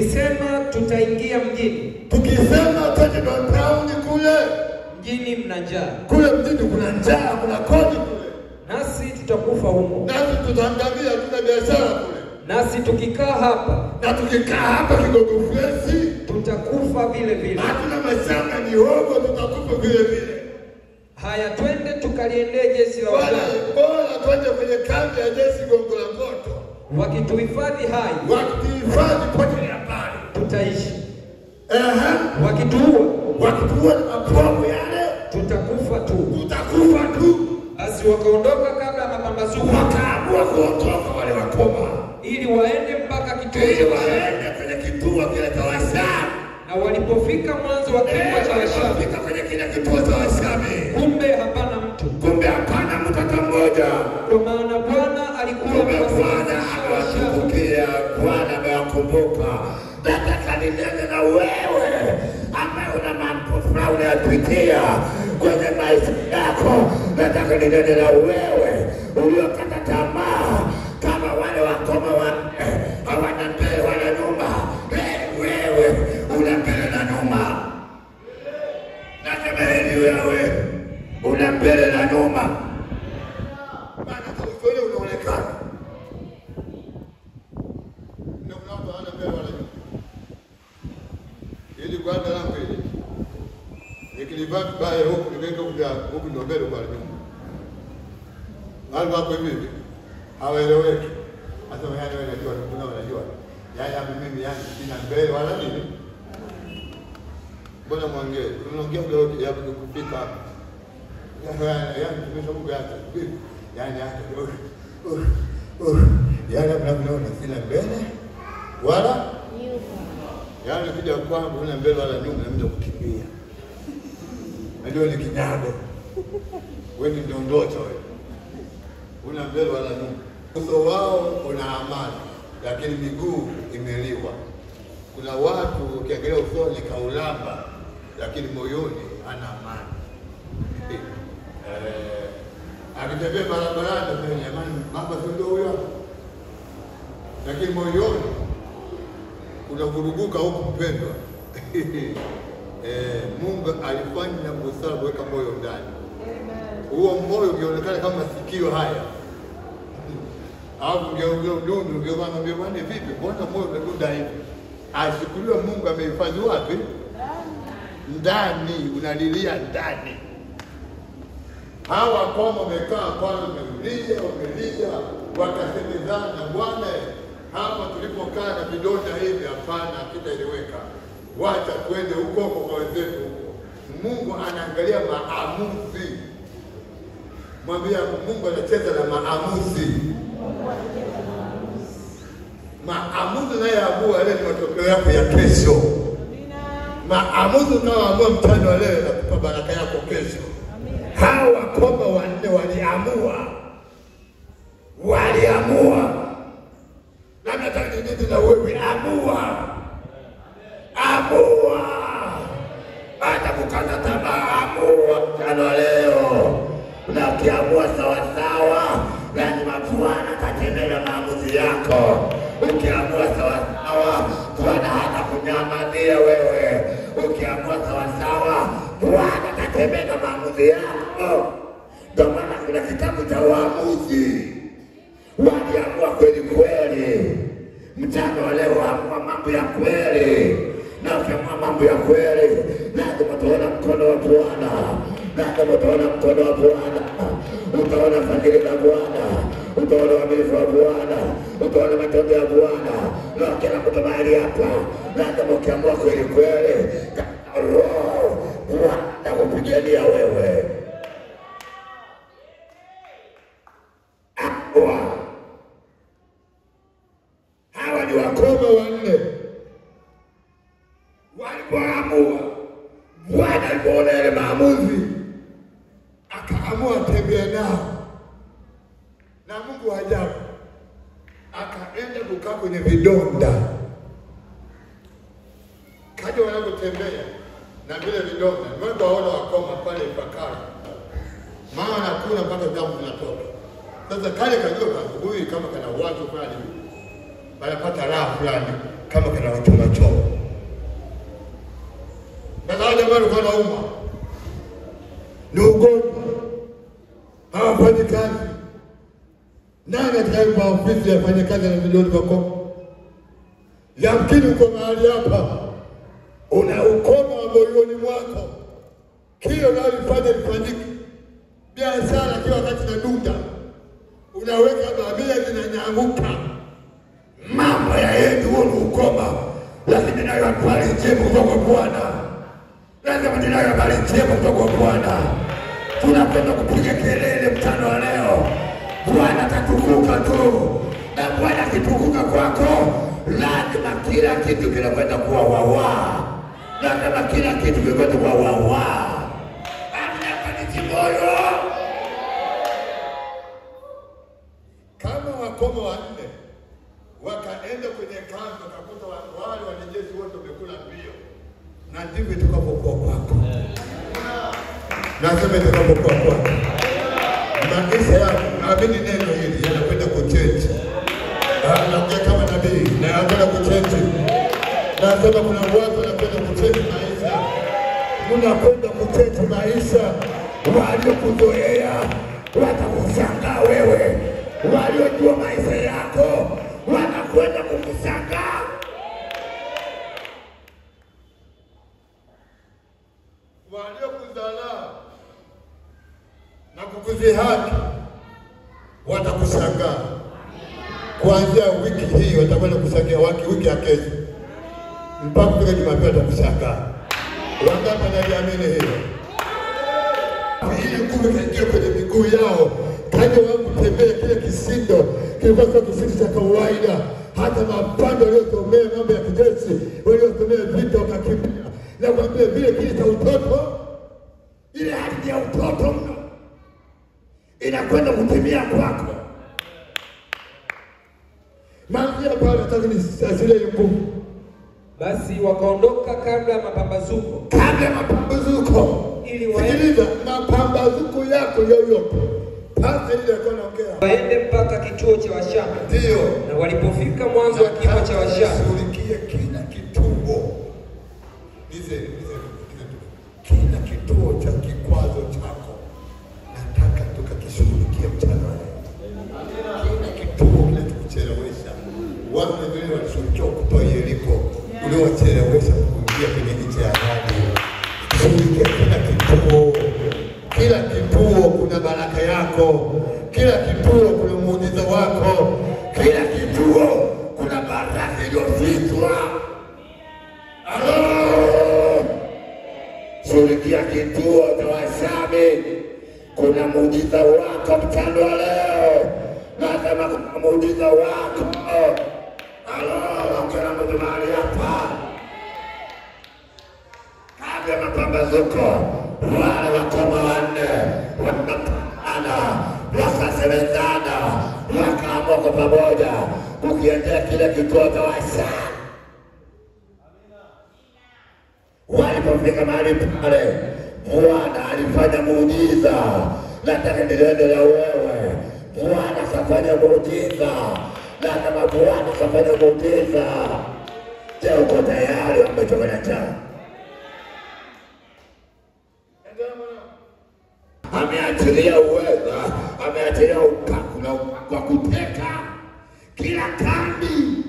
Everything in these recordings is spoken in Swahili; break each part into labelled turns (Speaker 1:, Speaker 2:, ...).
Speaker 1: Tukisema tutaingia mjini.
Speaker 2: Tukisema twende downtown kule.
Speaker 1: Mjini mna njaa.
Speaker 2: Kule mjini kuna njaa, kuna kodi kule.
Speaker 1: Nasi tutakufa humo.
Speaker 2: Nasi tutaangamia, tuna biashara kule.
Speaker 1: Nasi tukikaa hapa.
Speaker 2: Na tukikaa hapa Kigogo Fresh.
Speaker 1: Tutakufa vile vile.
Speaker 2: Hatuna mashamba ni hogo, tutakufa vile vile.
Speaker 1: Haya, twende tukaliendee jeshi la Waganda.
Speaker 2: Bora twende kwenye kambi ya jeshi Gongo la Mboto.
Speaker 1: Wakituhifadhi hai.
Speaker 2: Wakituhifadhi pote ya pale.
Speaker 1: Tutaishi.
Speaker 2: Wakituua na mabomu yale.
Speaker 1: Tutakufa tu.
Speaker 2: Tutakufa tu.
Speaker 1: Basi wakaondoka kabla mapambazuko.
Speaker 2: Wakaamua kuondoka wale wakoma.
Speaker 1: Ili waende mpaka kituo
Speaker 2: kwenye kituo kile cha Washami.
Speaker 1: Na walipofika mwanzo wa kituo cha Washami.
Speaker 2: Walipofika kwenye kile kituo cha Washami.
Speaker 1: Kumbe hapana mtu.
Speaker 2: Hata mmoja.
Speaker 1: Kwa maana Bwana alikuwa
Speaker 2: amewakumbukia. Bwana amewakumbuka. Nataka ninene na wewe ambaye una mambo fulani unayapitia kwenye maisha yako. Nataka ninene na wewe uliokata tamaa kama wale wakoma hawana mbele wala nyuma. Wewe una mbele na nyuma. Nasema hivi, wewe una mbele na nyuma. Maana kwa unaonekana ndio unaomba ana mbele wala nyuma. Ili Bwana langu ile nikilivaa vibaya huku nimeweka huku ndio mbele kwa nyuma. Wale wako hivi hawaeleweki. Hata wewe unajua yaya mimi yani sina mbele wala nini. Bwana mwongee unaongea ndio ya kufika hapa. Yani tumeshabuga hata yani hata yani mnaona sina mbele wala nyuma. Yani kija kwangu una mbele wala nyuma na mimi kukimbia. Ndio ni kinyago. Wewe ndio ndoto wewe. Una mbele wala nyuma. Uso wao una amani lakini miguu imeliwa. Kuna watu ukiangalia usoni kaulamba lakini moyoni hana amani. Akitembea barabarani kwenye amani mambo ndio huyo. Lakini moyoni unavuruguka huko mpendwa. Mungu alifanya busara kuweka moyo ndani. Huo moyo ukionekana kama sikio haya. Au ungeomba bwana vipi? Mbona moyo umedunda hivi? Ashukuriwe Mungu amehifadhi wapi? Ndani, unalilia ndani. Hawa kama wamekaa kwanza wamelia, wakasemezana Bwana hapa tulipokaa na vidonda hivi hapana kitaeleweka. Wacha twende huko kwa wenzetu huko. Mungu anaangalia maamuzi. Mwambie Mungu anacheza na maamuzi. Maamuzi unayoamua leo ni matokeo yako ya kesho. Maamuzi unayoamua mchana leo yanakupa baraka yako kesho. Hawa koma wanne waliamua. Na nataka nijue na wewe amua. Hata kukata tamaa amua mchana leo. Na ukiamua sawa sawa, lazima Bwana atatendea maamuzi yako. Ukiamua sawa sawa, Bwana hata kunyamazia wewe. Ukiamua sawa sawa, Bwana atatendea maamuzi yako. Ndio maana kuna kitabu cha Waamuzi. Waliamua kweli kweli. Mchana wa leo amua mambo ya kweli. Na ukiamua mambo ya kweli, lazima utaona mkono wa Bwana. Lazima utaona mkono wa Bwana. Utaona fadhili za Bwana. Utaona uaminifu wa Bwana. Utaona matendo ya Bwana. Na kila mtu mahali hapa, lazima ukiamua kweli kweli, Roho Bwana kupigania wewe. Hawa ni wakoma wanne. Walipoamua, Bwana alipoona yale maamuzi, akaamua tembea nao. Na Mungu ajabu, akaenda kukaa kwenye vidonda. Kaja wanapotembea na vile vidonda, mwendo waona wakoma pale Ifakara. Mama anakula mpaka damu zinatoka. Sasa kale kajua asubuhi kama kana watu fulani wanapata raha fulani.
Speaker 3: kama kana uchoma choma. Baada jamani kwa nauma. Ni ugonjwa. Hawafanyi kazi. Nani atakayepa ofisi afanye kazi na milioni wako? Yamkini uko mahali hapa una ukoma wa moyoni mwako. Kile unalofanya lifanyike. Biashara kila wakati na dunda. Unaweka babia zinanyanguka.
Speaker 2: Mambo ya yetu ni ukoma. Lakini nayo habari njema kutoka kwa Bwana. Lazima ninayo habari njema kutoka kwa Bwana. Tunapenda kupiga kelele mchana wa leo. Bwana atatukuka tu. Na Bwana akitukuka kwako, lazima kila kitu kinakwenda kuwa wawa. Lazima kila kitu kinakwenda kuwa wawa. Amina kanisa moyo.
Speaker 3: Kama wakoma wanne wakaenda kwenye kambi wakakuta wale wanajeshi wote wamekula mbio. Na ndivyo itakapokuwa kwako. Nasema itakapokuwa kwako. Maisha yako, naamini neno hili yanakwenda kuchange. Naongea kama nabii, na yanakwenda kuchange. Nasema kuna watu wanakwenda kuchange maisha. Unakwenda kuchange maisha.
Speaker 2: Waliokuzoea watakushangaa wewe. Waliojua maisha yako wanakwenda kukushangaa.
Speaker 3: Waliokudharau na kukudhihaki watakushangaa. Kuanzia wiki hii watakwenda kushangaa wiki ya kesho. Mpaka kufika Jumapili watakushangaa. Wangapi wanaliamini hilo? Ili nguvu kaingia kwenye miguu yao. Kaja wangu tembea kile kisindo. Kilikuwa kwa kisindo cha kawaida. Hata mapando waliosomea mambo ya kijeshi, waliosomea vita wakakimbia. Na kwambia vile kile cha utoto,
Speaker 2: ile hali ya utoto mno inakwenda kutimia kwako.
Speaker 3: Mangia pale takini nguvu.
Speaker 1: Basi wakaondoka kabla ya mapambazuko.
Speaker 2: Kabla ya mapambazuko.
Speaker 1: Ili
Speaker 3: sikiliza, mapambazuko yako yoyote. Pasta ile alikuwa anaongea.
Speaker 1: Waende mpaka kituo cha Washami.
Speaker 3: Ndio.
Speaker 1: Na walipofika mwanzo wa kituo cha Washami,
Speaker 3: shughulikie kila kituo. Kila kituo cha kikwazo chako. Nataka tukakishughulikie mchana leo. Kila kituo kinachokuchelewesha. Watu wengine walishughulikia kutoa Yeriko. Uliowachelewesha kuingia kwenye nchi ya ahadi. Shughulikia kila kituo. Kila kituo kuna baraka yako. Kila kituo kuna muujiza wako.
Speaker 2: Kila kituo kuna baraka iliyofichwa. Shughulikia kituo cha Washami. Kuna muujiza wako mchana wa leo. Nasema kuna muujiza wako. Ongea mtu mahali hapa. Kabla ya mapambazuko, wale wakoma wanne wakapambana, wakasemezana, wakaamua kwa pamoja kukiendea kile kituo cha Washami. Walipofika mahali pale, Bwana alifanya muujiza. Nataka niende na wewe. Bwana kafanya muujiza. Nataka Bwana kafanya muujiza. Je, uko tayari? Umetoka na njaa? Ameachilia uweza, ameachilia upaku na upaku wa kuteka kila kambi.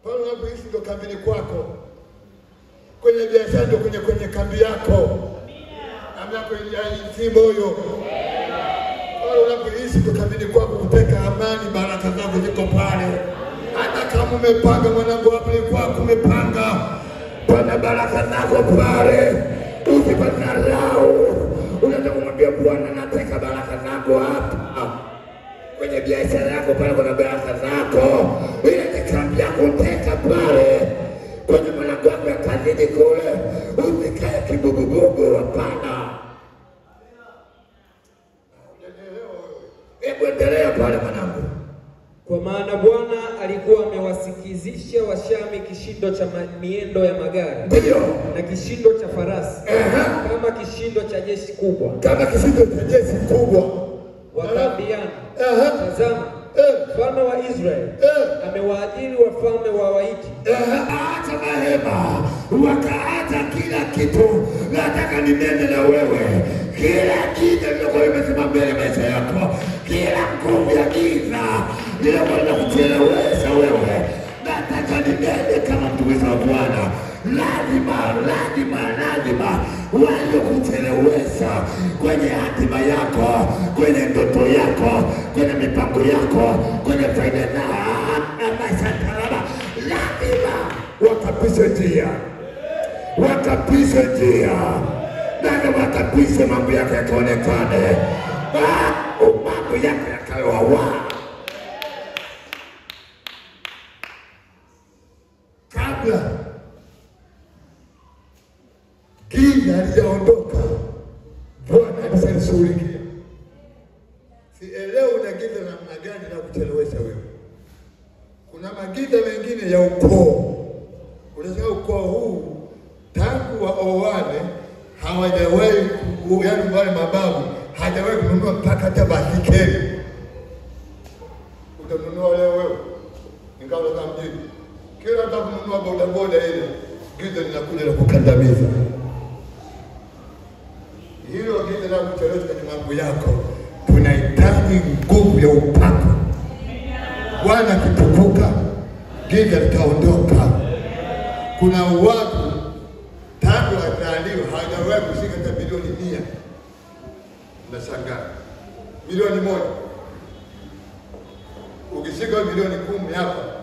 Speaker 3: Pale unapoishi ndo kambini kwako. Kwenye biashara ndo kwenye kambi yako. Amina. Kwenye moyo. Pale unapoishi ndo kambini kwako kuteka amani, baraka zako ziko pale. Hata kama umepanga mwanangu hapo ni kwako umepanga.
Speaker 2: Pana baraka zako pale. Usipodharau. Unataka kumwambia Bwana nataka baraka zako hapa. Kwenye biashara yako pale kuna baraka zako. Ile ni kambi yako uteka pale. Kwenye mwanangu wako ya kazini kule. Usikae kibugubugu, hapana. Hebu endelea pale mwanangu.
Speaker 1: Kwa maana Bwana alikuwa amewasikizisha Washami kishindo cha miendo ya magari.
Speaker 2: Ndio.
Speaker 1: Na kishindo cha farasi. Kama kishindo cha jeshi kubwa.
Speaker 3: Kama kishindo cha jeshi kubwa.
Speaker 1: Wakaambiana, tazama, mfalme wa Israeli amewaajiri wafalme wa Waiti.
Speaker 2: Acha mahema, wakaacha kila kitu. Nataka ninene na wewe, kila kitu ndio imesimama mbele maisha yako, kila nguvu ya giza ndio inakuchelewesha wewe. Nataka ninene kama mtumishi wa Bwana, lazima wale kuchelewesha kwenye hatima yako, kwenye ndoto yako, kwenye mipango yako, kwenye faida na maisha salama, lazima wakapishe njia, na wakapishe mambo yako yakaonekane, mambo yako yakawa kabla giza halijaondoka. Bwana atasuluhikia. Sielewi una giza namna gani na kuchelewesha wewe. Kuna magiza mengine ya ukoo. Unasema ukoo huu tangu waoane hawajawahi, yaani wale mababu hajawahi kununua mpaka hata basikeli. Utanunua leo wewe? Ingawa kama mjini kila hata kununua bodaboda ile giza linakuja na kukandamiza. Hilo giza la kuchelewesha kwenye mambo yako, tunahitaji nguvu ya upako. Bwana akitukuka, giza litaondoka. Kuna watu tangu wazaliwa hawajawahi kushika hata milioni 100. Unashangaa. Milioni 1. Ukishika milioni 10 hapa